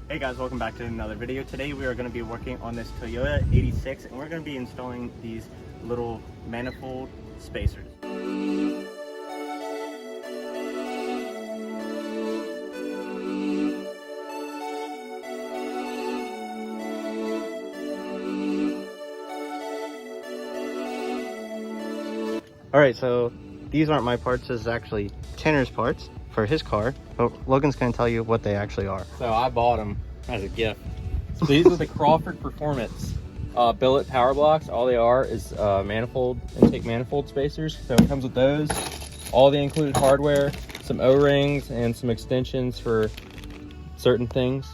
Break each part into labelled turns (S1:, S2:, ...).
S1: Hey guys, welcome back to another video. Today we are going to be working on this Toyota 86 and we're going to be installing these little manifold spacers. Alright, so these aren't my parts, this is actually Tanner's parts for his car, but Logan's going to tell you what they actually are.
S2: So I bought them as a gift. So these are the Crawford Performance billet power blocks. All they are is intake manifold spacers. So it comes with those, all the included hardware, some O-rings, and some extensions for certain things.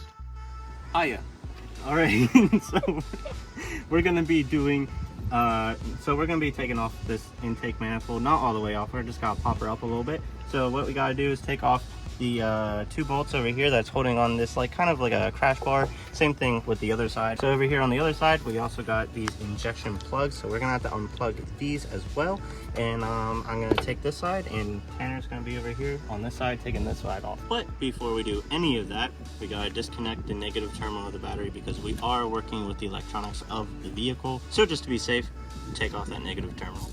S1: Hiya. Alright, so we're going to be doing we're going to be taking off this intake manifold, not all the way off, we're just going to pop her up a little bit. So what we got to do is take off the two bolts over here that's holding on this kind of like a crash bar. Same thing with the other side. So over here on the other side we also got these injection plugs, so we're gonna have to unplug these as well. And I'm gonna take this side and Tanner's gonna be over here on this side taking this side off. But before we do any of that, we gotta disconnect the negative terminal of the battery because we are working with the electronics of the vehicle. So just to be safe, take off that negative terminal.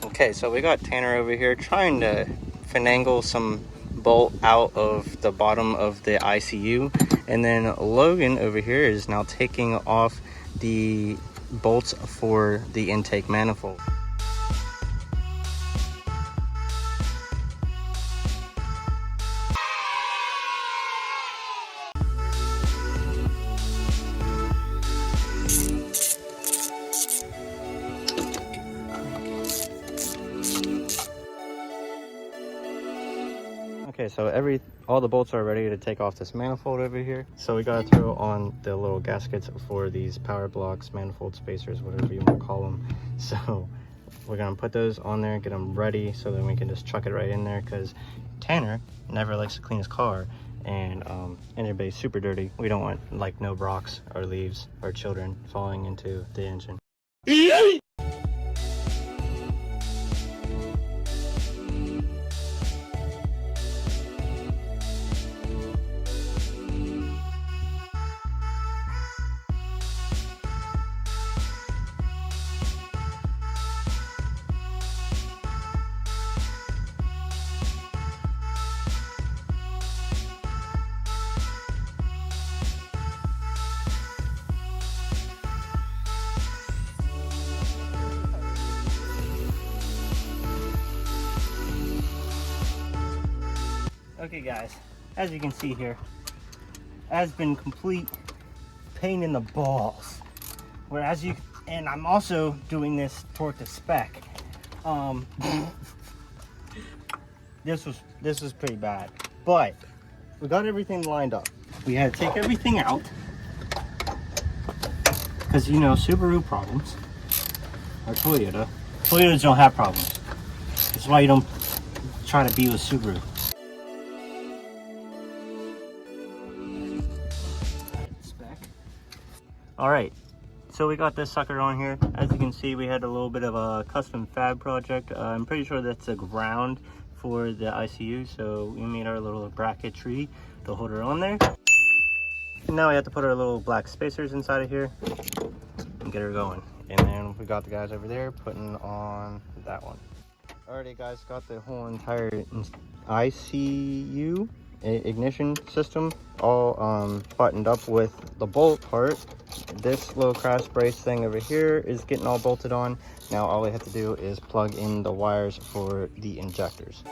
S1: Okay, so we got Tanner over here trying to finagle some bolt out of the bottom of the ICU, and then Logan over here is now taking off the bolts for the intake manifold. Okay, so all the bolts are ready to take off this manifold over here. So we gotta throw on the little gaskets for these power blocks, manifold spacers, whatever you want to call them. So we're gonna put those on there, get them ready, so then we can just chuck it right in there, because Tanner never likes to clean his car, and everybody's super dirty. We don't want no rocks or leaves or children falling into the engine. Okay guys, as you can see here, has been complete pain in the balls. And I'm also doing this toward the spec. This was pretty bad, but we got everything lined up. We had to take everything out because Subaru problems, or Toyotas don't have problems. That's why you don't try to be with Subaru. Alright, so we got this sucker on here. As you can see, we had a little bit of a custom fab project. I'm pretty sure that's a ground for the ICU, so we made our little bracketry to hold her on there. Now we have to put our little black spacers inside of here and get her going. And then we got the guys over there putting on that one. Alrighty guys, got the whole entire ICU ignition system all buttoned up with the bolt part. This little crash brace thing over here is getting all bolted on. Now all we have to do is plug in the wires for the injectors.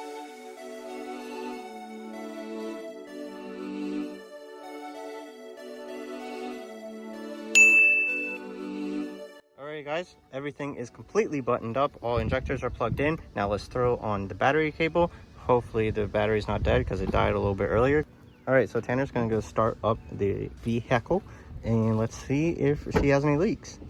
S1: Alright guys, everything is completely buttoned up. All injectors are plugged in. Now let's throw on the battery cable. Hopefully the battery's not dead because it died a little bit earlier. All right, so Tanner's gonna go start up the vehicle and let's see if she has any leaks.